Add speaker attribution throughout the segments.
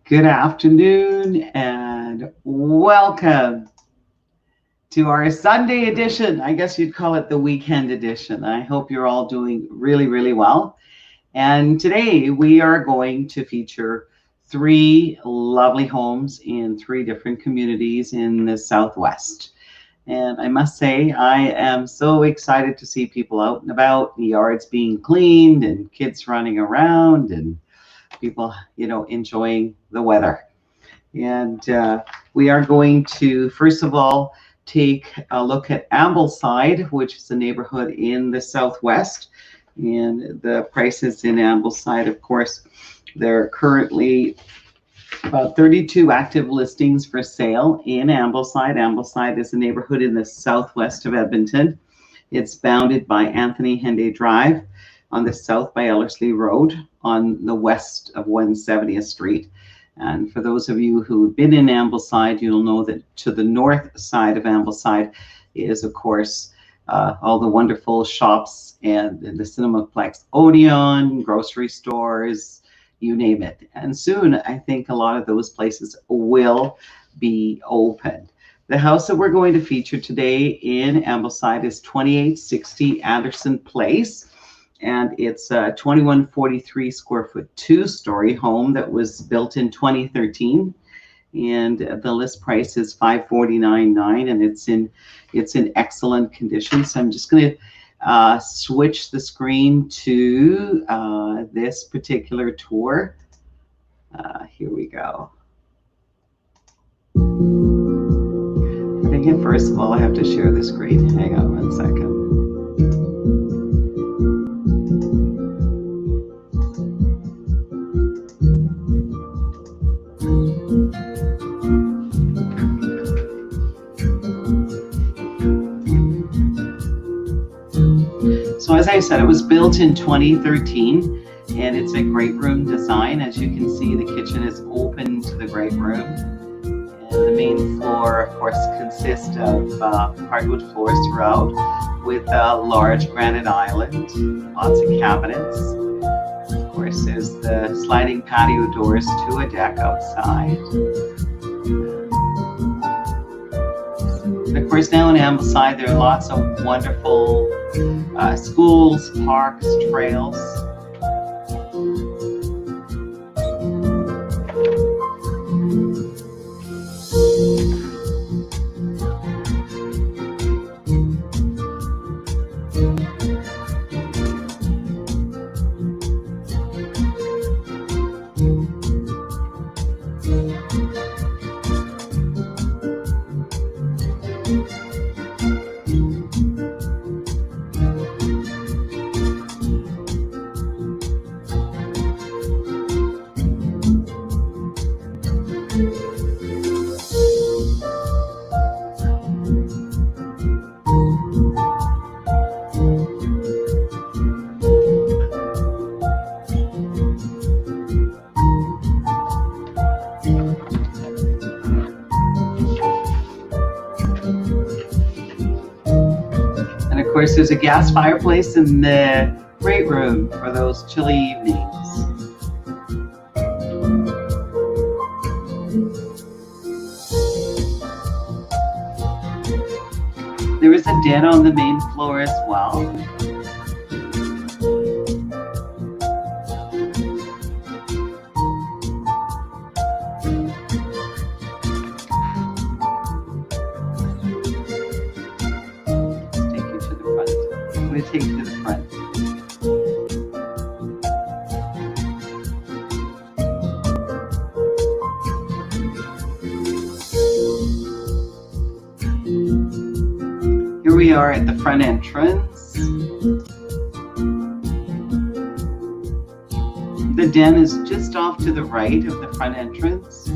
Speaker 1: Good afternoon and welcome to our Sunday edition. I guess you'd call it the weekend edition. I hope you're all doing really, really well. And today we are going to feature 3 lovely homes in 3 different communities in the Southwest. And I must say, I am so excited to see people out and about, the yards being cleaned and kids running around and people, enjoying the weather. And we are going to, first of all, take a look at Ambleside, which is a neighborhood in the Southwest. And the prices in Ambleside, of course, there are currently about 32 active listings for sale in Ambleside. Ambleside is a neighborhood in the southwest of Edmonton. It's bounded by Anthony Henday Drive on the south by Ellerslie Road on the west of 170th Street. And for those of you who've been in Ambleside, you'll know that to the north side of Ambleside is, of course, all the wonderful shops and the Cinemaplex Odeon, grocery stores, you name it. And soon, I think a lot of those places will be open. The house that we're going to feature today in Ambleside is 2860 Anderson Place. And it's a 2143 square foot 2-story home that was built in 2013. And the list price is $549,900, and it's in excellent condition. So I'm just going to switch the screen to this particular tour. Here we go. I think first of all I have to share the screen. Hang on one second. So as I said, it was built in 2013, and it's a great room design. As you can see, the kitchen is open to the great room. And the main floor, of course, consists of hardwood floors throughout with a large granite island, lots of cabinets. Of course, there's the sliding patio doors to a deck outside. And of course, now in Ambleside, there are lots of wonderful schools, parks, trails. Of course, there's a gas fireplace in the great room for those chilly evenings. There is a den on the main floor as well. Take you to the front. Here we are at the front entrance. The den is just off to the right of the front entrance.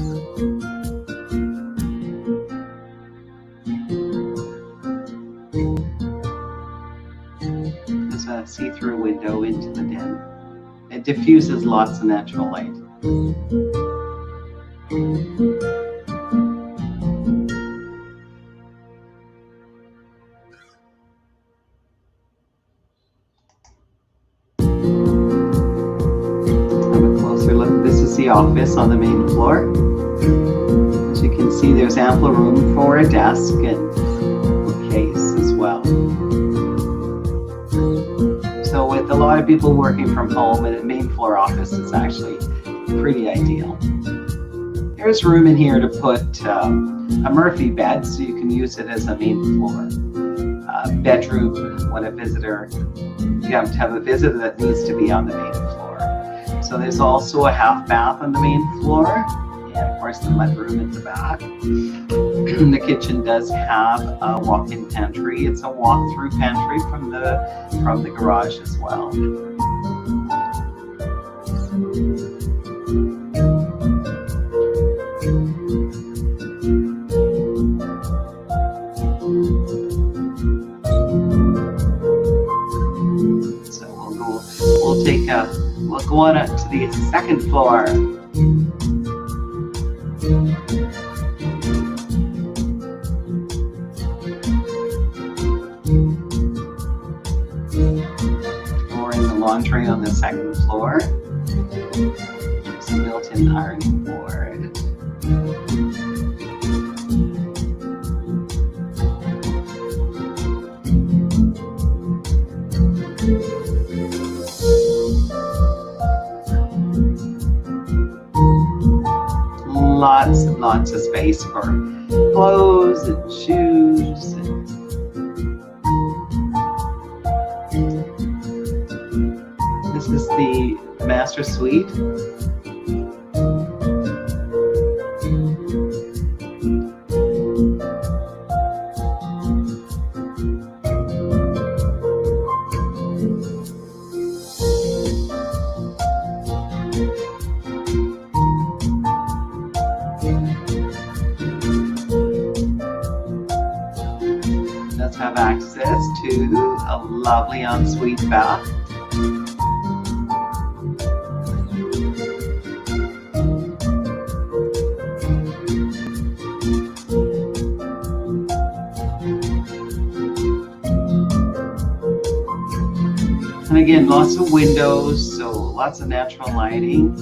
Speaker 1: See-through window into the den. It diffuses lots of natural light. Have a closer look. This is the office on the main floor. As you can see, there's ample room for a desk and bookcase as well. So with a lot of people working from home, and a main floor office is actually pretty ideal. There's room in here to put a Murphy bed, so you can use it as a main floor bedroom when you have to have a visitor that needs to be on the main floor. So there's also a half bath on the main floor, and of course the mudroom at the back. The kitchen does have a walk-in pantry. It's a walk-through pantry from the garage as well. So we'll go on up to the second floor. Laundry on the second floor. There's a built-in ironing board. Lots and lots of space for clothes and shoes. This is the master suite. Does have access to a lovely ensuite bath. And again, lots of windows, so lots of natural lighting.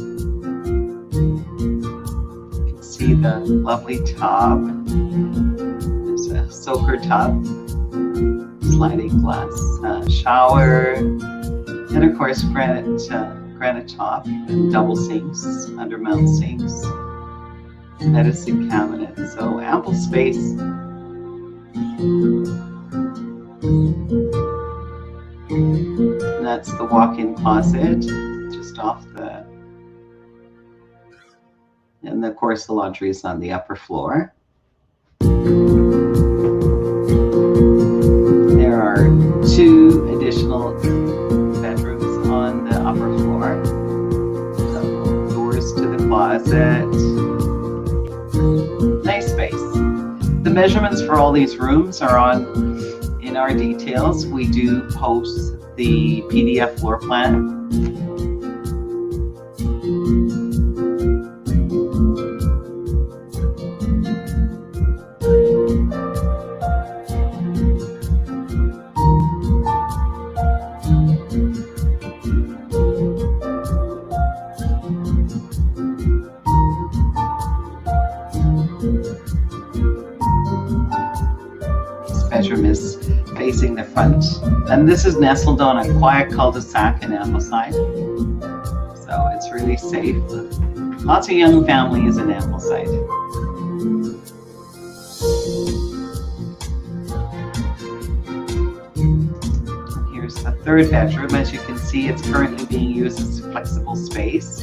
Speaker 1: You can see the lovely tub. There's a soaker tub, sliding glass shower, and of course granite top and double sinks, undermount sinks, medicine cabinet. So ample space. And that's the walk-in closet, just off the, and of course the laundry is on the upper floor. There are 2 additional bedrooms on the upper floor. So doors to the closet. Nice space. The measurements for all these rooms are on in our details. We do post the PDF floor plan. bedroom is facing the front. And this is nestled on a quiet cul-de-sac in Ambleside. So it's really safe. Lots of young families in Ambleside. Here's the third bedroom. As you can see, it's currently being used as a flexible space.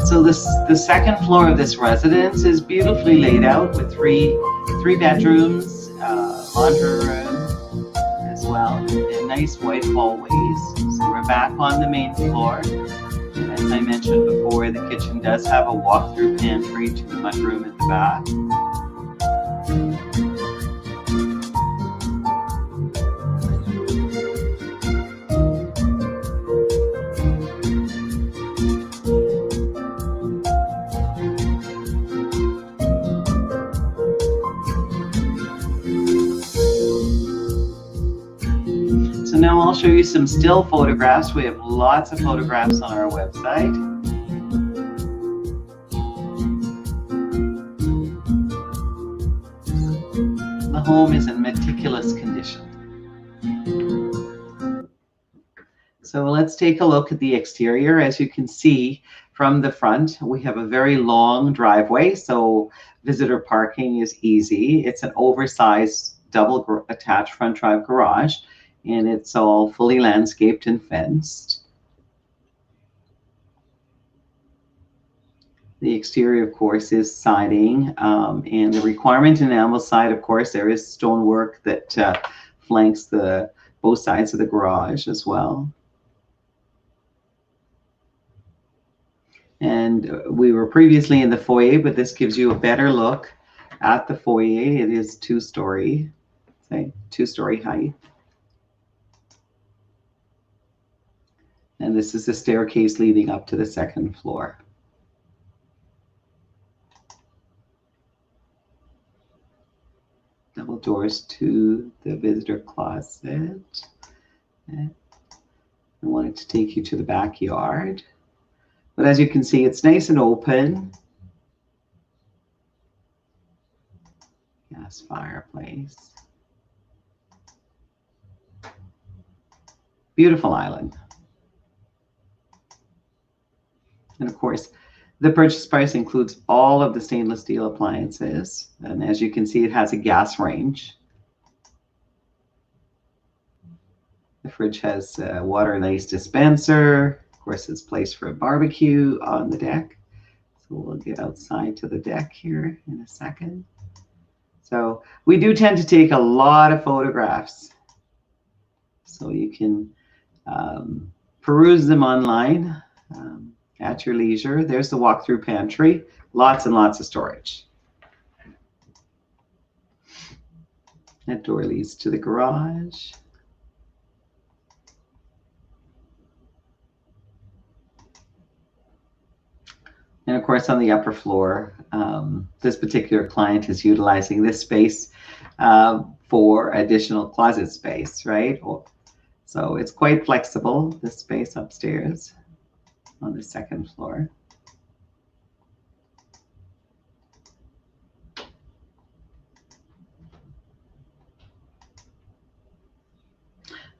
Speaker 1: So the second floor of this residence is beautifully laid out with three bedrooms, laundry room as well, and nice white hallways. So we're back on the main floor. And as I mentioned before, the kitchen does have a walk-through pantry to the mudroom at the back. So now I'll show you some still photographs. We have lots of photographs on our website. The home is in meticulous condition. So let's take a look at the exterior. As you can see from the front, we have a very long driveway, so visitor parking is easy. It's an oversized double attached front drive garage, and it's all fully landscaped and fenced. The exterior, of course, is siding, and the requirement in Ambleside, of course, there is stonework that flanks both sides of the garage as well. And we were previously in the foyer, but this gives you a better look at the foyer. It is two-story height. And this is the staircase leading up to the second floor. Double doors to the visitor closet. I wanted to take you to the backyard. But as you can see, it's nice and open. Gas fireplace. Beautiful island. And of course, the purchase price includes all of the stainless steel appliances. And as you can see, it has a gas range. The fridge has a water and ice dispenser. Of course, it's placed for a barbecue on the deck. So we'll get outside to the deck here in a second. So we do tend to take a lot of photographs. So you can peruse them online at your leisure. There's the walk-through pantry. Lots and lots of storage. That door leads to the garage. And of course, on the upper floor, this particular client is utilizing this space for additional closet space, right? So it's quite flexible, this space upstairs on the second floor.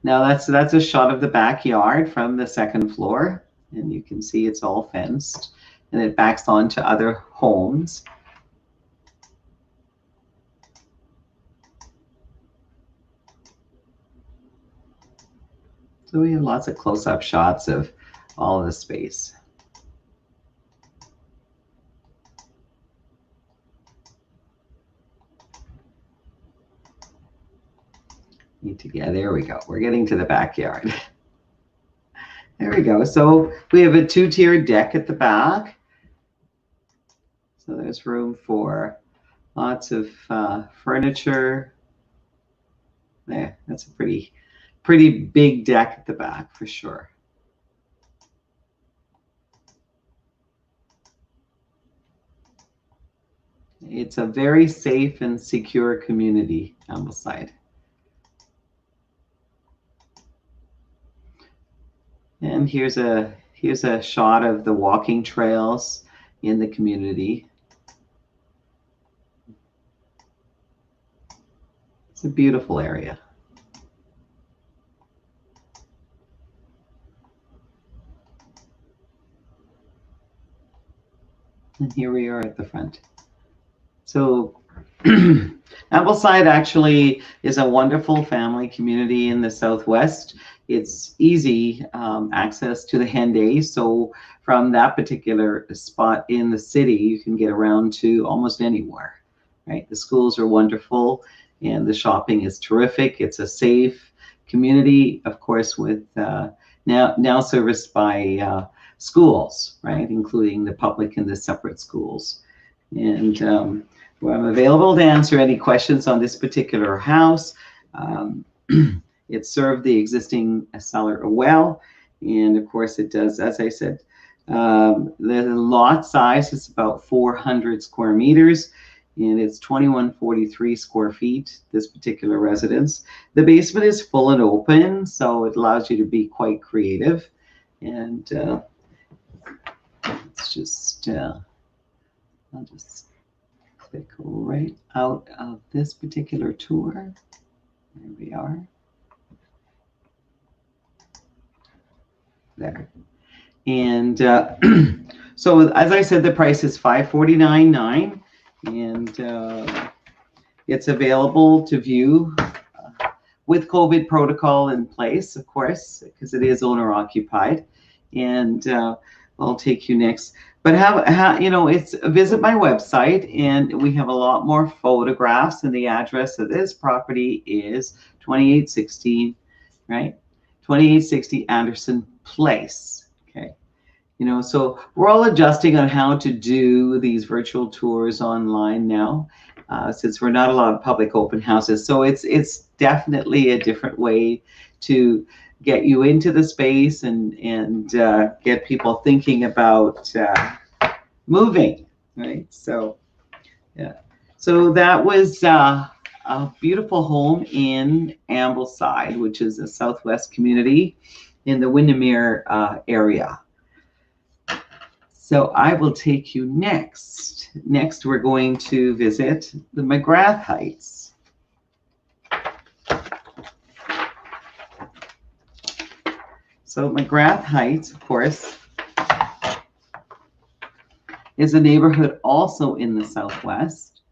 Speaker 1: Now that's a shot of the backyard from the second floor, and you can see it's all fenced, and it backs onto other homes. So we have lots of close-up shots of all of the space. There we go. We're getting to the backyard. There we go. So we have a two-tiered deck at the back. So there's room for lots of furniture. There, that's a pretty big deck at the back for sure. It's a very safe and secure community, Ambleside. And here's a shot of the walking trails in the community. It's a beautiful area. And here we are at the front. So Ambleside actually is a wonderful family community in the Southwest. It's easy access to the Henday. So from that particular spot in the city, you can get around to almost anywhere, right? The schools are wonderful and the shopping is terrific. It's a safe community, of course, with now serviced by schools, right? Including the public and the separate schools. And well, I'm available to answer any questions on this particular house. It served the existing seller well, and of course it does, as I said, the lot size is about 400 square meters, and it's 2143 square feet, this particular residence. The basement is full and open, so it allows you to be quite creative. And it's just, I'll just click right out of this particular tour. There we are. There. And so as I said, the price is $549.9, and it's available to view with COVID protocol in place, of course, because it is owner occupied. And I'll take you next. But it's visit my website, and we have a lot more photographs, and the address of this property is 2816, right? 2860 Anderson Place. Okay. So we're all adjusting on how to do these virtual tours online now, since we're not allowed public open houses. So it's definitely a different way to get you into the space and get people thinking about moving, right? So yeah, so that was a beautiful home in Ambleside, which is a Southwest community in the Windermere area. So I will take you next. Next, we're going to visit the McGrath Heights. So McGrath Heights, of course, is a neighborhood also in the Southwest.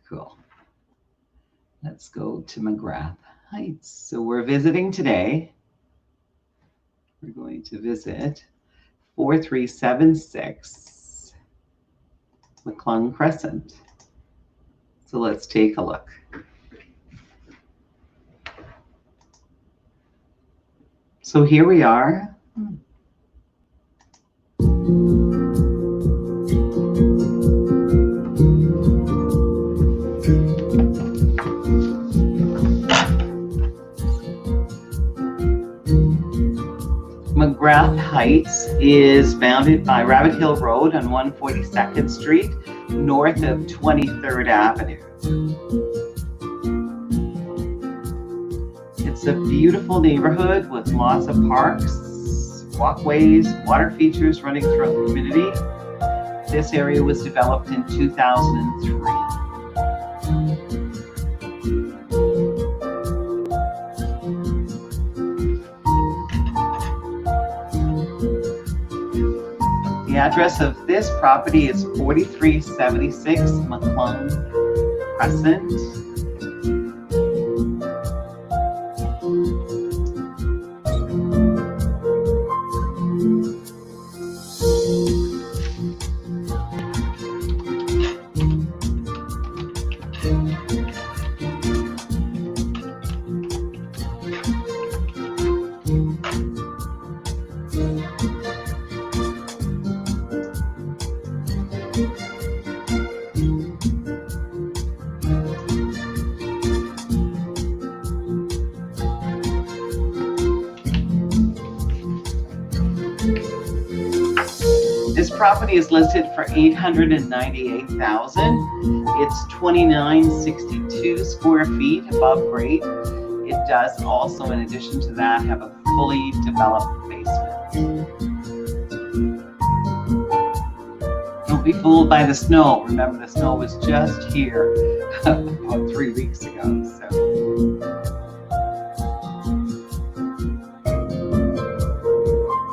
Speaker 1: Cool. Let's go to McGrath Heights. So we're visiting today. We're going to visit 4376 McClung Crescent. So let's take a look. So here we are. McGrath Heights is bounded by Rabbit Hill Road on 142nd Street, north of 23rd Avenue. It's a beautiful neighborhood with lots of parks, walkways, water features running throughout the community. This area was developed in 2003. The address of this property is 4376 McClung Crescent. This property is listed for $898,000. It's 2962 square feet above grade. It does also, in addition to that, have a fully developed basement. Don't be fooled by the snow. Remember, the snow was just here about 3 weeks ago. So.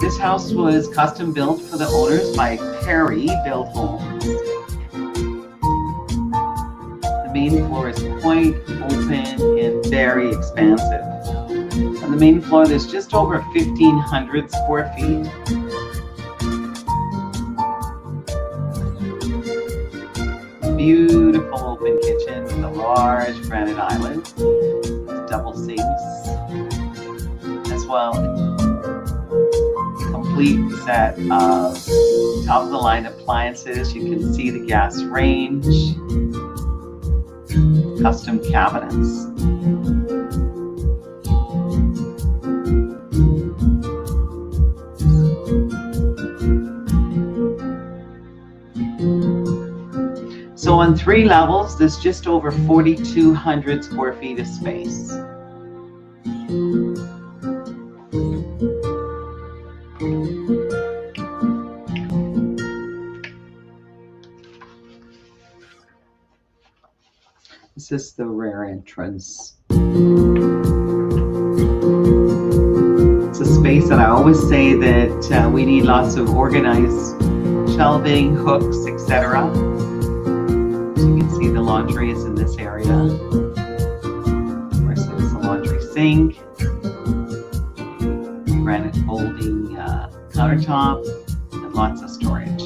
Speaker 1: This house was custom built for the owners by Perry Built Homes. The main floor is quite open and very expansive. On the main floor, there's just over 1,500 square feet. Beautiful open kitchen with a large granite island, with double sinks, as well. Complete set of top-of-the-line appliances. You can see the gas range, custom cabinets. So on 3 levels, there's just over 4,200 square feet of space. This is the rear entrance. It's a space that I always say that we need lots of organized shelving, hooks, etc. So you can see the laundry is in this area. Of course, there's a laundry sink, granite folding countertop, and lots of storage.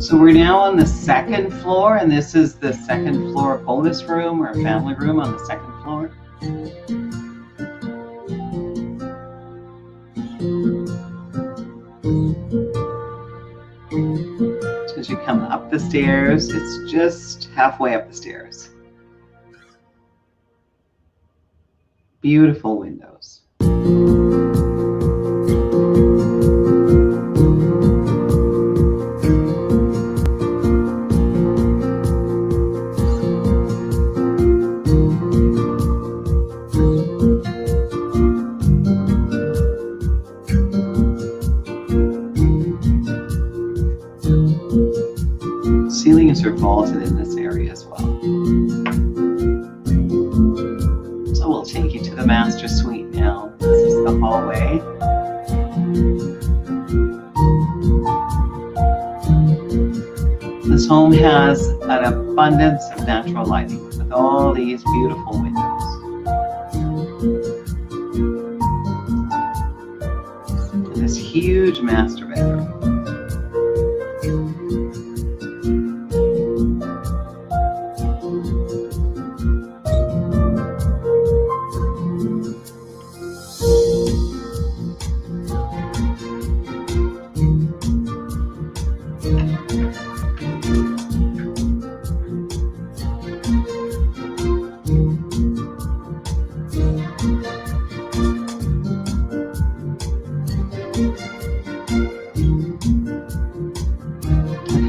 Speaker 1: So we're now on the second floor, and this is the second floor bonus room or family room on the second floor. So as you come up the stairs, it's just halfway up the stairs. Beautiful windows. vaulted in this area as well. So we'll take you to the master suite now. This is the hallway. This home has an abundance of natural lighting with all these beautiful windows. And this huge master bedroom.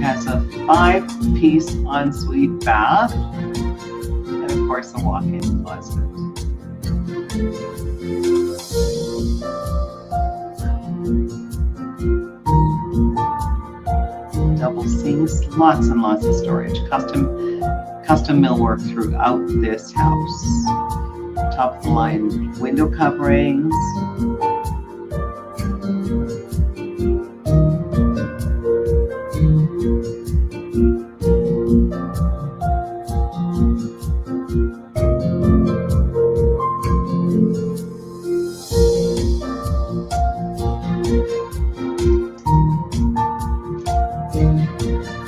Speaker 1: Has a 5-piece ensuite bath and of course a walk-in closet. Double sinks, lots and lots of storage. Custom millwork throughout this house. Top of the line window coverings.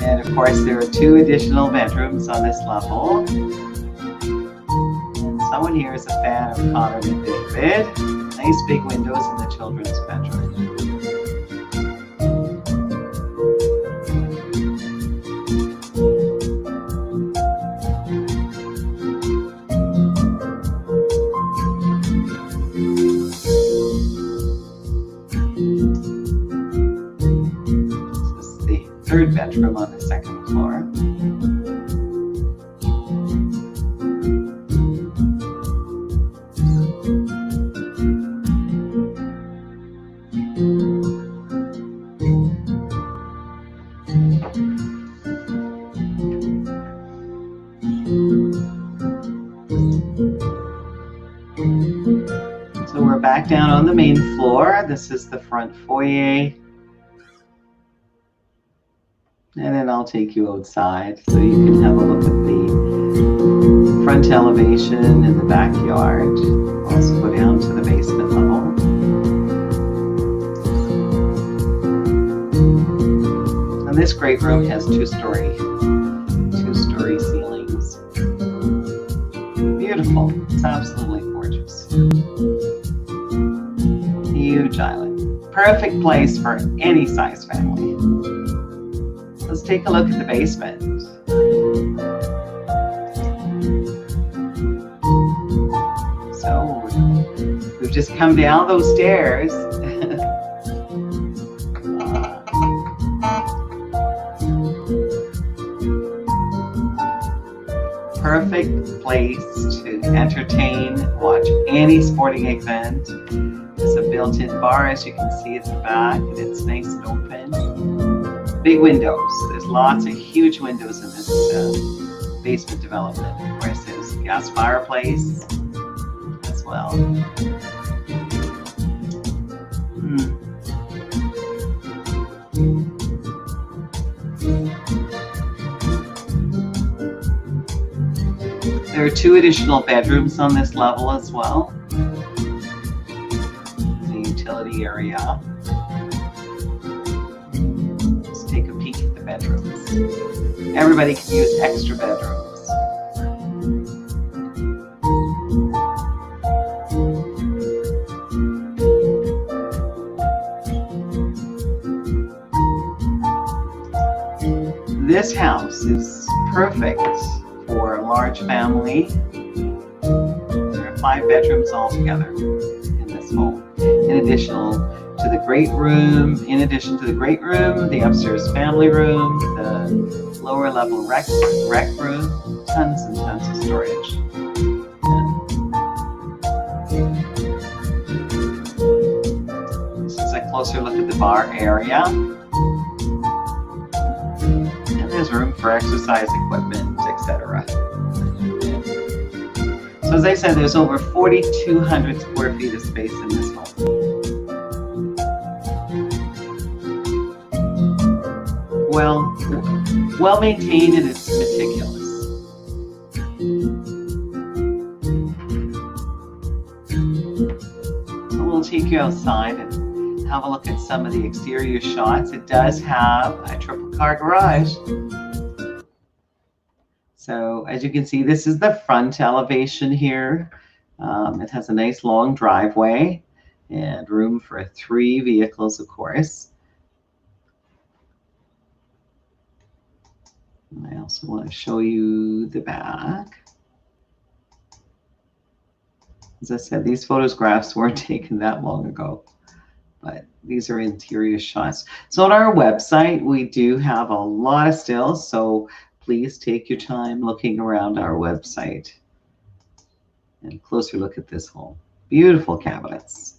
Speaker 1: And of course, there are 2 additional bedrooms on this level. And someone here is a fan of Connor and David. Nice big windows in the children's bedroom. This is the 3rd bedroom on the 2nd floor. So we're back down on the main floor. This is the front foyer. And then I'll take you outside so you can have a look at the front elevation in the backyard. Also go down to the basement level. And this great room has two-story ceilings. Beautiful. It's absolutely gorgeous. Huge island. Perfect place for any size family. Let's take a look at the basement. So we've just come down those stairs. Perfect place to entertain, watch any sporting event. There's a built-in bar, as you can see at the back, and it's nice and open. Big windows. There's lots of huge windows in this basement development. Of course, there's a gas fireplace as well. There are 2 additional bedrooms on this level as well. The utility area. Let's take a peek at the bedrooms. Everybody can use extra bedrooms. This house is perfect for a large family. There are 5 bedrooms altogether in this home. In addition to the great room, the upstairs family room, the lower level rec room, tons and tons of storage. This is a closer look at the bar area. And There's room for exercise equipment, etc. So as I said, there's over 4,200 square feet of space in this home. Well maintained, and it's meticulous. So we'll take you outside and have a look at some of the exterior shots. It does have a triple car garage. So as you can see, this is the front elevation here. It has a nice long driveway and room for 3 vehicles, of course. And I also want to show you the back. As I said, these photographs weren't taken that long ago, but these are interior shots. So on our website, we do have a lot of stills, so please take your time looking around our website. And a closer look at this home. Beautiful cabinets.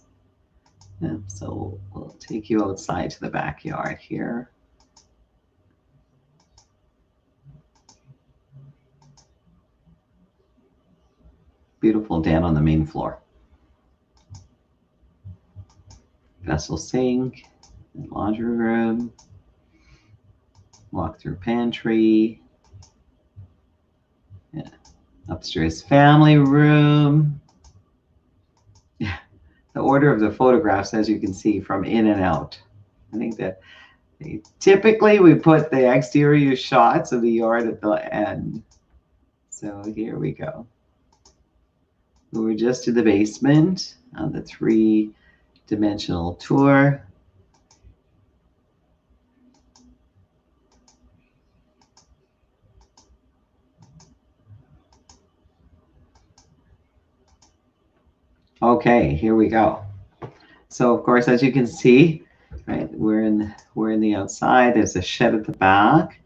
Speaker 1: And so we'll take you outside to the backyard here. Beautiful den on the main floor. Vessel sink, laundry room, walk-through pantry, yeah. Upstairs family room. Yeah. The order of the photographs, as you can see, from in and out. I think that typically we put the exterior shots of the yard at the end. So here we go. We're just to the basement on the 3-dimensional tour. Okay, here we go. So of course, as you can see, right, we're in the outside. There's a shed at the back,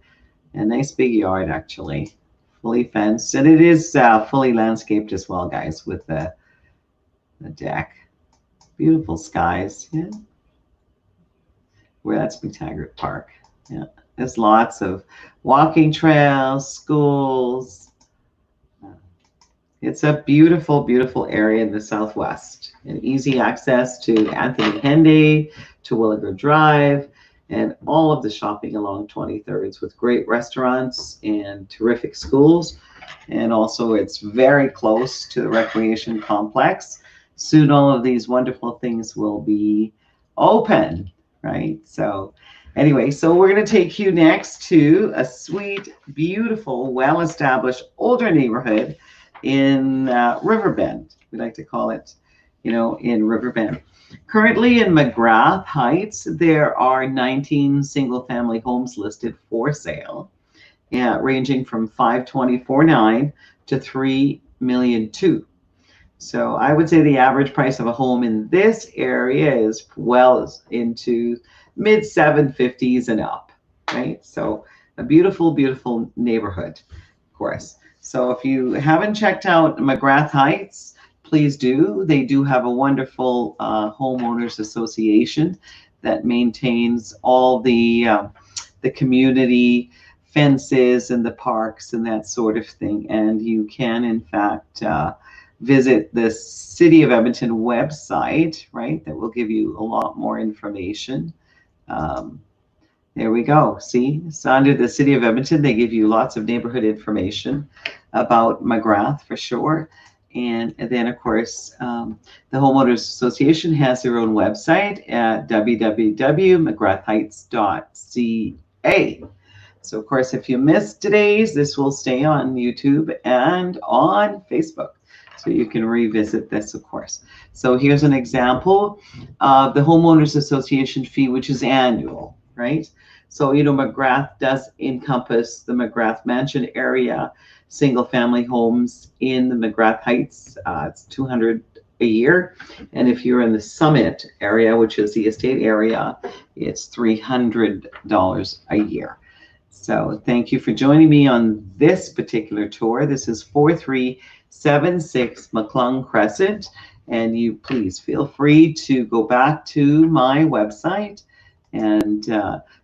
Speaker 1: a nice big yard actually, fully fenced, and it is fully landscaped as well, guys, with the deck. Beautiful skies. Yeah, that's McTaggart Park. Yeah, there's lots of walking trails, schools. It's a beautiful, beautiful area in the Southwest, and easy access to Anthony Henday, to Williger Drive, and all of the shopping along 23rd with great restaurants and terrific schools. And also it's very close to the recreation complex. Soon all of these wonderful things will be open, right? So anyway, so we're going to take you next to a sweet, beautiful, well-established older neighborhood in Riverbend. We like to call it, in Riverbend. Currently in McGrath Heights, there are 19 single-family homes listed for sale, ranging from $524,900 to $3.2 million. So I would say the average price of a home in this area is well into mid 750s and up, right? So a beautiful, beautiful neighborhood, of course. So if you haven't checked out McGrath Heights, please do. They do have a wonderful homeowners association that maintains all the community fences and the parks and that sort of thing. And you can, in fact, visit the City of Edmonton website, right? That will give you a lot more information. There we go. See, so under the City of Edmonton, they give you lots of neighborhood information about McGrath for sure. And then, of course, the Homeowners Association has their own website at www.mcgrathheights.ca. So, of course, if you missed today's, this will stay on YouTube and on Facebook. So you can revisit this, of course. So here's an example of the Homeowners Association fee, which is annual, right? So, McGrath does encompass the McGrath Mansion area, single-family homes in the McGrath Heights. It's $200 a year. And if you're in the Summit area, which is the estate area, it's $300 a year. So thank you for joining me on this particular tour. This is 4376 McClung Crescent. And you please feel free to go back to my website and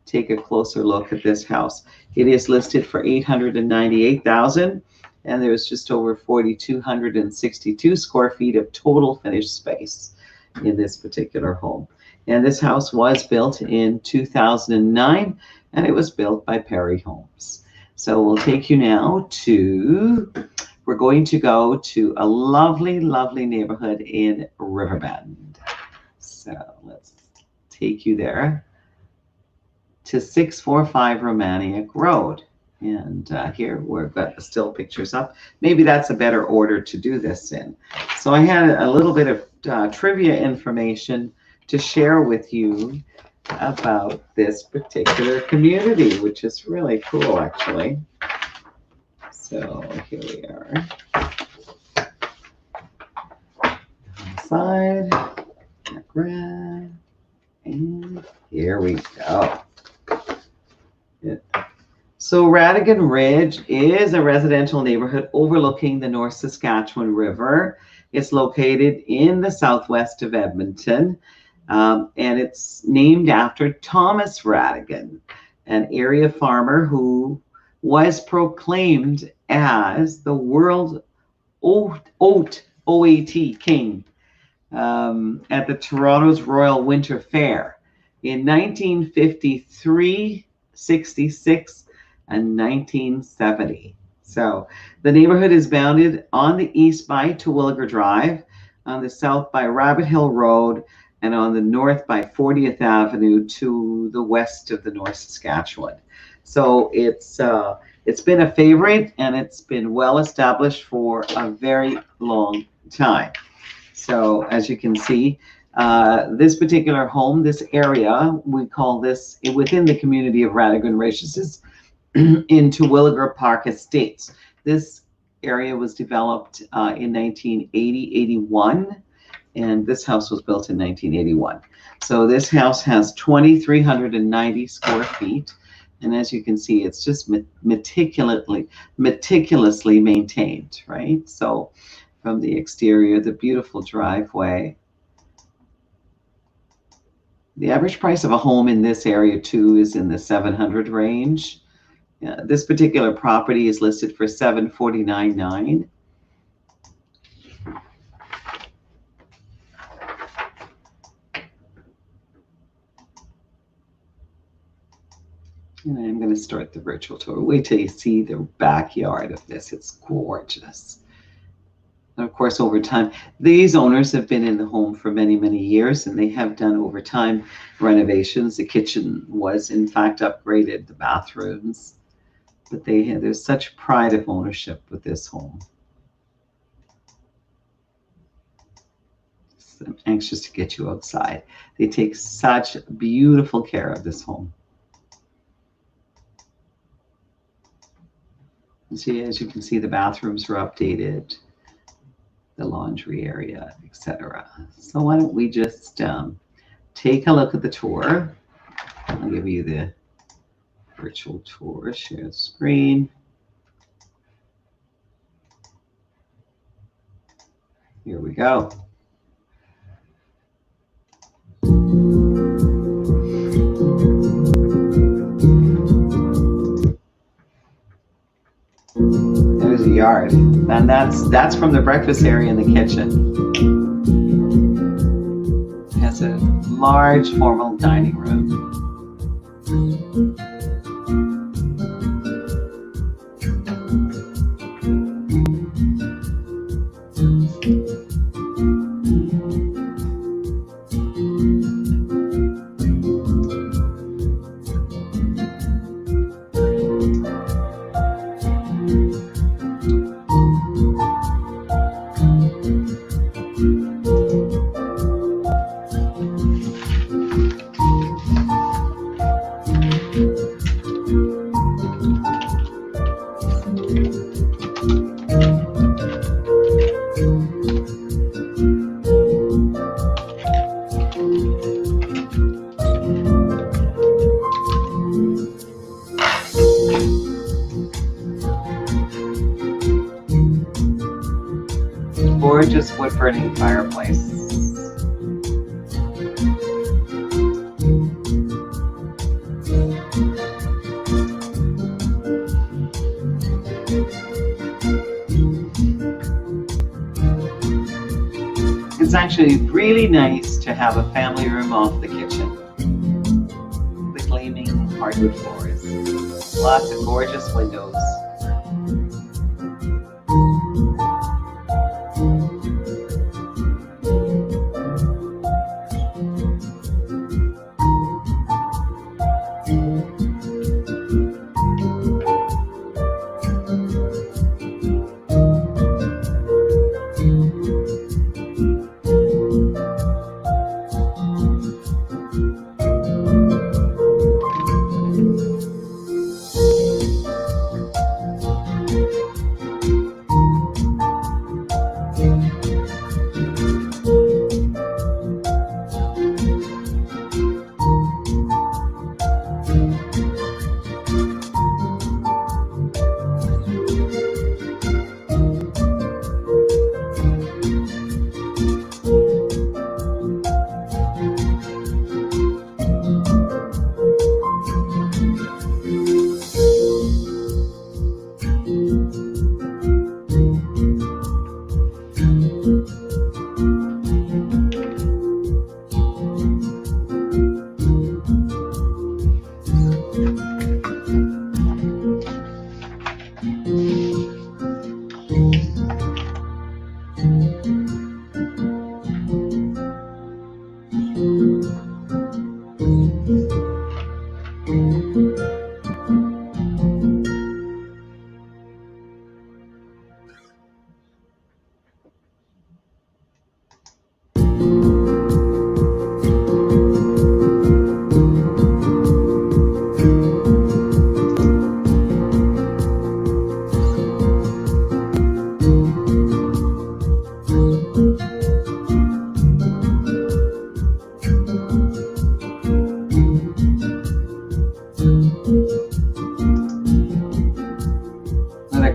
Speaker 1: take a closer look at this house. It is listed for $898,000, and there's just over 4,262 square feet of total finished space in this particular home. And this house was built in 2009, and it was built by Perry Homes. So we'll take you now to, we're going to go to a lovely, lovely neighborhood in Riverbend. So let's take you there to 645 Romaniac Road. And here we've got the still pictures up. Maybe that's a better order to do this in. So I had a little bit of trivia information to share with you about this particular community, which is really cool, actually. So here we are. On the side, background, and here we go. So Radigan Ridge is a residential neighborhood overlooking the North Saskatchewan River. It's located in the southwest of Edmonton, and it's named after Thomas Radigan, an area farmer who was proclaimed as the world oat king at the Toronto's Royal Winter Fair in 1953, 66, and 1970. So the neighborhood is bounded on the east by Terwilliger Drive, on the south by Rabbit Hill Road, and on the north by 40th Avenue to the west of the North Saskatchewan. So it's been a favorite, and it's been well established for a very long time. So as you can see, this particular home, this area, we call this, within the community of Radigan Ridge, is in Terwilliger Park Estates. This area was developed in 1980-81, and this house was built in 1981. So this house has 2,390 square feet, and as you can see, it's just meticulously maintained, right? So from the exterior, the beautiful driveway. The average price of a home in this area too is in the 700 range. This particular property is listed for $749,900. And I'm going to start the virtual tour. Wait till you see the backyard of this. It's gorgeous. And of course, over time, these owners have been in the home for many, many years, and they have done over time renovations. The kitchen was, in fact, upgraded, the bathrooms. But there's such pride of ownership with this home. So I'm anxious to get you outside. They take such beautiful care of this home. And see, as you can see, the bathrooms are updated, the laundry area, etc. So why don't we just take a look at the tour. I'll give you the virtual tour, share the screen. Here we go. There's a yard, and that's from the breakfast area in the kitchen. It has a large formal dining room. Gorgeous wood burning fireplace. actually really nice to have a family room off the kitchen. The gleaming hardwood floors, lots of gorgeous windows.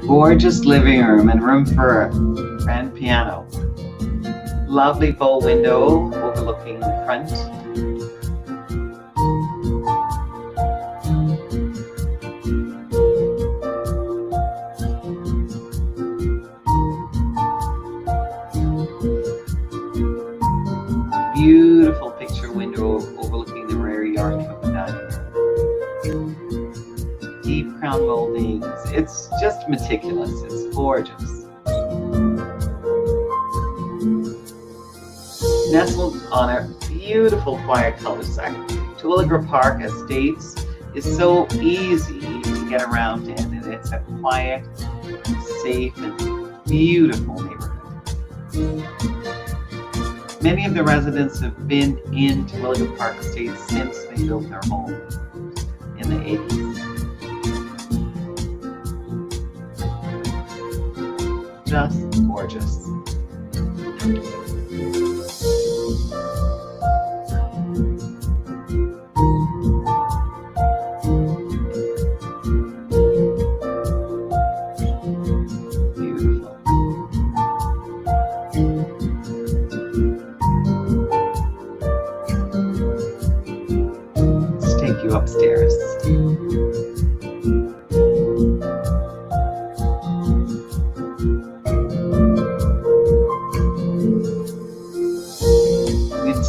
Speaker 1: Gorgeous living room and room for a grand piano. Lovely bow window overlooking the front. Beautiful picture window overlooking the rear yard from the dining room. Deep crown moldings. It's just meticulous. It's gorgeous. Nestled on a beautiful quiet cul-de-sac, Terwilliger Park Estates is so easy to get around in, and it's a quiet, safe, and beautiful neighborhood. Many of the residents have been in Terwilliger Park Estates since they built their home in the 80s. Just gorgeous. Beautiful. Let's take you upstairs.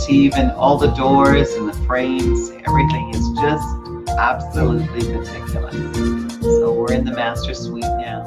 Speaker 1: Even all the doors and the frames, everything is just absolutely meticulous. So we're in the master suite now.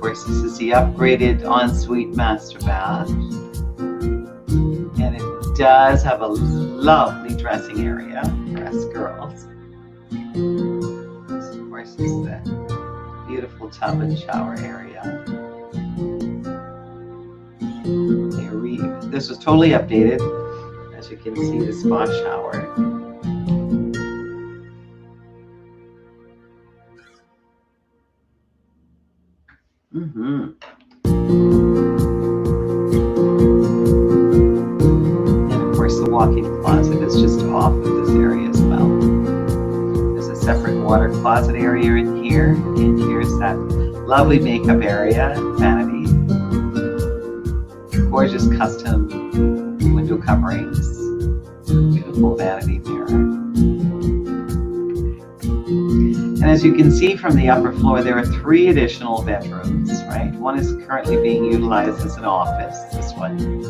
Speaker 1: This is the upgraded ensuite master bath, and it does have a lovely dressing area for us girls. This, of course, is the beautiful tub and shower area. This was totally updated. As you can see, the spa shower. And of course the walk-in closet is just off of this separate water closet area in here. And here's that lovely makeup area, vanity. Gorgeous custom window coverings. Beautiful vanity mirror. And as you can see from the upper floor, there are 3 additional bedrooms, right? One is currently being utilized as an office, this one.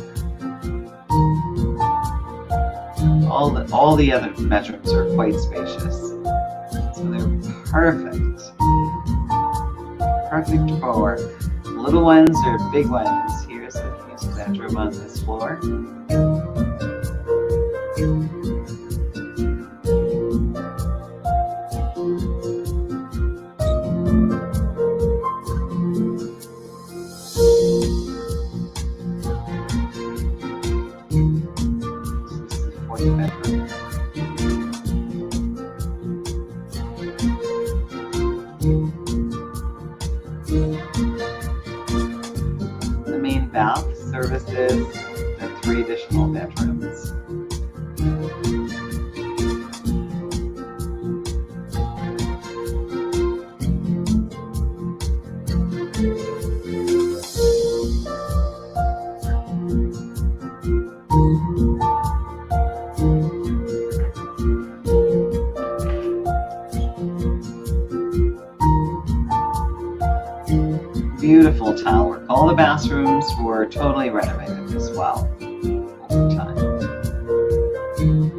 Speaker 1: All the other bedrooms are quite spacious. So they're perfect. Perfect for little ones or big ones. Here's a bedroom on this floor. The main bath services the 3 additional bedrooms. Beautiful tile work. All the bathrooms were totally renovated as well over time. And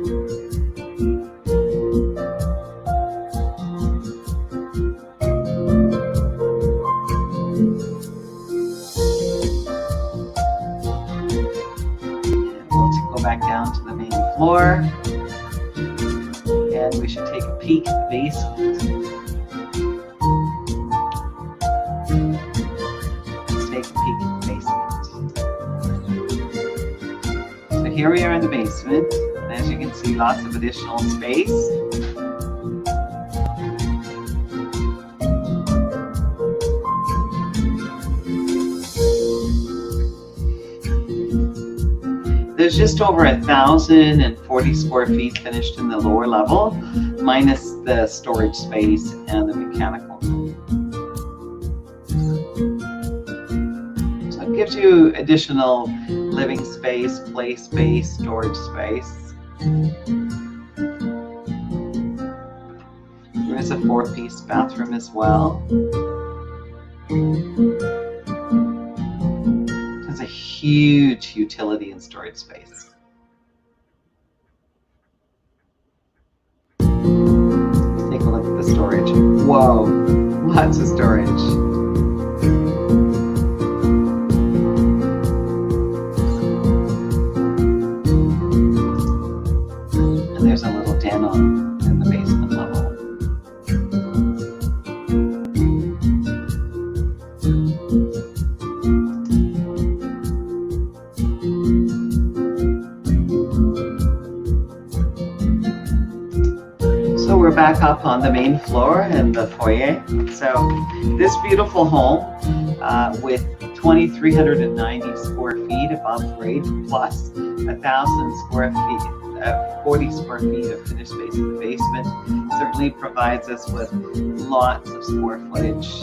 Speaker 1: we'll go back down to the main floor, and we should take a peek at the basement. Here we are in the basement, and as you can see, lots of additional space. There's just over 1,040 square feet finished in the lower level, minus the storage space and the mechanical room. So it gives you additional living space, play space, storage space. There's a 4-piece bathroom as well. It's a huge utility and storage space. Take a look at the storage. Whoa, lots of storage. There's a little den in the basement level. So we're back up on the main floor in the foyer. So this beautiful home with 2,390 square feet above grade plus 1,000 square feet. 40 square feet of finished space in the basement certainly provides us with lots of square footage,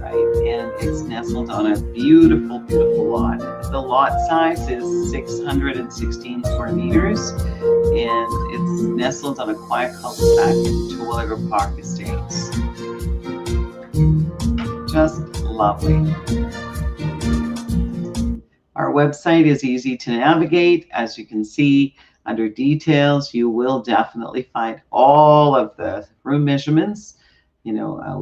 Speaker 1: right? And it's nestled on a beautiful, beautiful lot. The lot size is 616 square meters, and it's nestled on a quiet cul-de-sac in Terwilliger Park Estates. Just lovely. Our website is easy to navigate. As you can see, under details, you will definitely find all of the room measurements. We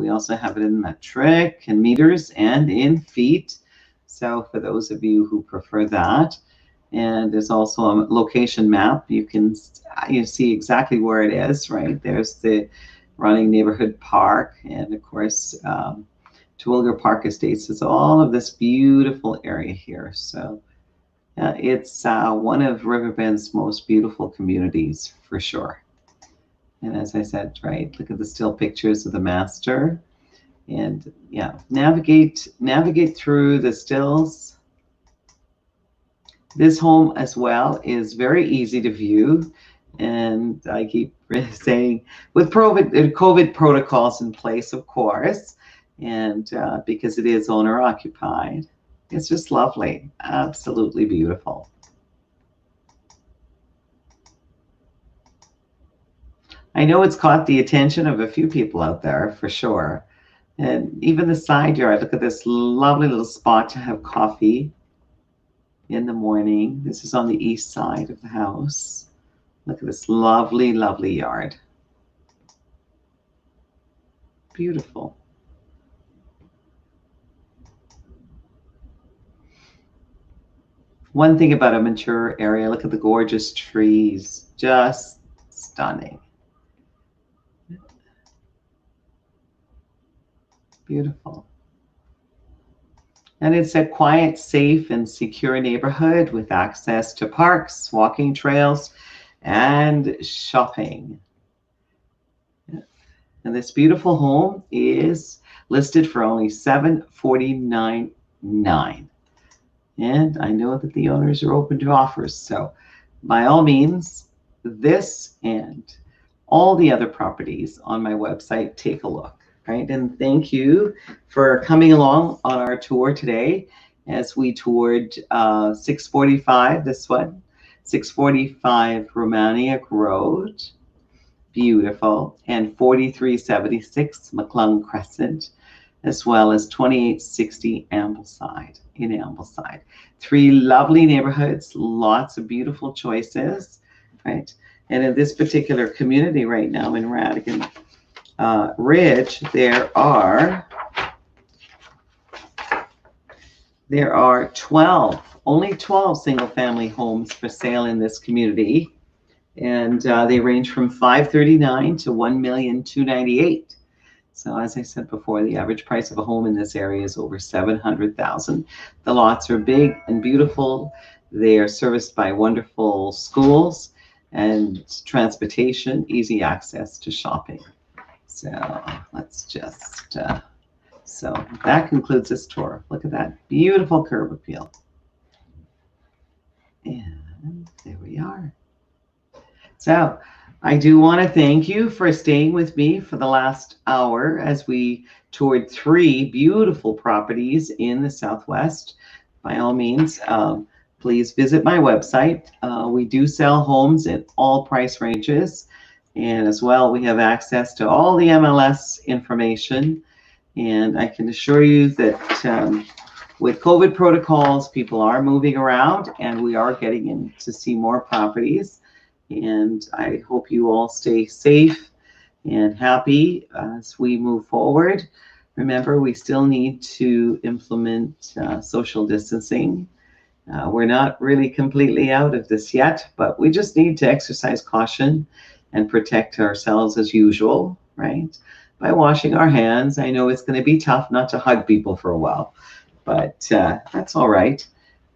Speaker 1: also have it in metric and meters and in feet. So for those of you who prefer that, and there's also a location map. You see exactly where it is, right? There's the running neighborhood park, and of course, Terwilliger Park Estates is all of this beautiful area here. So it's one of Riverbend's most beautiful communities, for sure. And as I said, right, look at the still pictures of the master. And yeah, navigate through the stills. This home as well is very easy to view. And I keep saying with COVID protocols in place, of course, and because it is owner occupied. It's just lovely, absolutely beautiful. I know it's caught the attention of a few people out there for sure. And even the side yard, look at this lovely little spot to have coffee in the morning. This is on the east side of the house. Look at this lovely, lovely yard. Beautiful. One thing about a mature area, look at the gorgeous trees, just stunning. Beautiful. And it's a quiet, safe, and secure neighborhood with access to parks, walking trails, and shopping. And this beautiful home is listed for only $749,900. And I know that the owners are open to offers. So by all means, this and all the other properties on my website, take a look. Right? And thank you for coming along on our tour today as we toured 645, this one, 645 Romaniac Road, beautiful, and 4376 McClung Crescent, as well as 2860 Ambleside, in Ambleside. 3 lovely neighborhoods, lots of beautiful choices, right? And in this particular community right now in Radigan Ridge, there are only 12 single-family homes for sale in this community, and they range from $539,000 to $1,298,000. So as I said before, the average price of a home in this area is over $700,000. The lots are big and beautiful. They are serviced by wonderful schools and transportation, easy access to shopping. So let's just, so that concludes this tour. Look at that beautiful curb appeal. And there we are. So I do want to thank you for staying with me for the last hour as we toured 3 beautiful properties in the Southwest. By all means, please visit my website. We do sell homes in all price ranges. And as well, we have access to all the MLS information. And I can assure you that with COVID protocols, people are moving around and we are getting in to see more properties. And I hope you all stay safe and happy as we move forward. Remember, we still need to implement social distancing. We're not really completely out of this yet, but we just need to exercise caution and protect ourselves as usual, right? By washing our hands. I know it's going to be tough not to hug people for a while, but that's all right.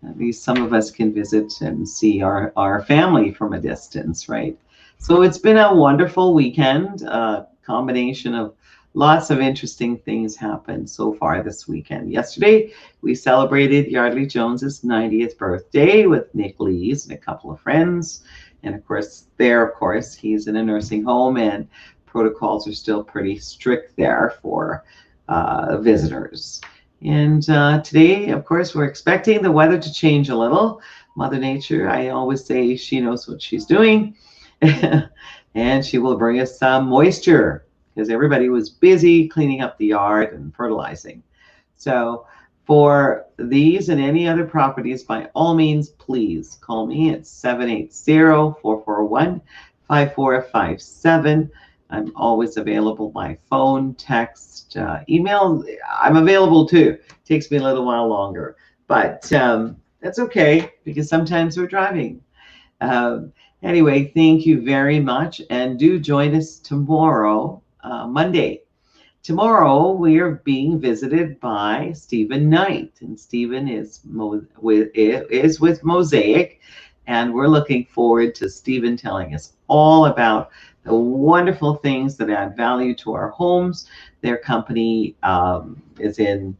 Speaker 1: At least some of us can visit and see our family from a distance, right? So it's been a wonderful weekend, a combination of lots of interesting things happened so far this weekend. Yesterday, we celebrated Yardley Jones's 90th birthday with Nick Lees and a couple of friends. And of course, he's in a nursing home and protocols are still pretty strict there for visitors. And today, of course, we're expecting the weather to change a little. Mother Nature, I always say she knows what she's doing. And she will bring us some moisture because everybody was busy cleaning up the yard and fertilizing. So for these and any other properties, by all means, please call me at 780-441-5457. I'm always available by phone, text, email. I'm available too. It takes me a little while longer, but that's okay because sometimes we're driving. Anyway, thank you very much, and do join us tomorrow, Monday. Tomorrow, we are being visited by Stephen Knight, and Stephen is with Mosaic, and we're looking forward to Stephen telling us all about the wonderful things that add value to our homes. Their company is in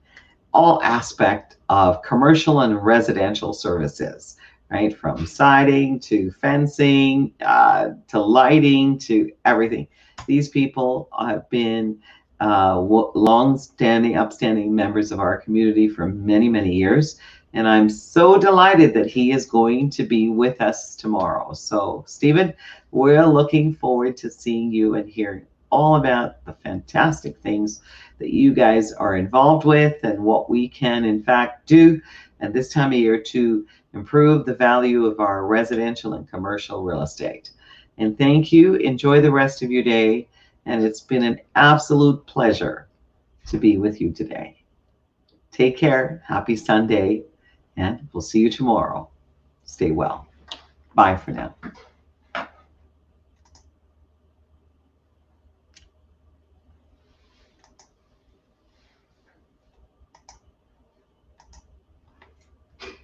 Speaker 1: all aspect of commercial and residential services, right? From siding to fencing to lighting to everything. These people have been long-standing, upstanding members of our community for many, many years. And I'm so delighted that he is going to be with us tomorrow. So, Stephen, we're looking forward to seeing you and hearing all about the fantastic things that you guys are involved with and what we can, in fact, do at this time of year to improve the value of our residential and commercial real estate. And thank you. Enjoy the rest of your day. And it's been an absolute pleasure to be with you today. Take care. Happy Sunday. And we'll see you tomorrow. Stay well. Bye for now.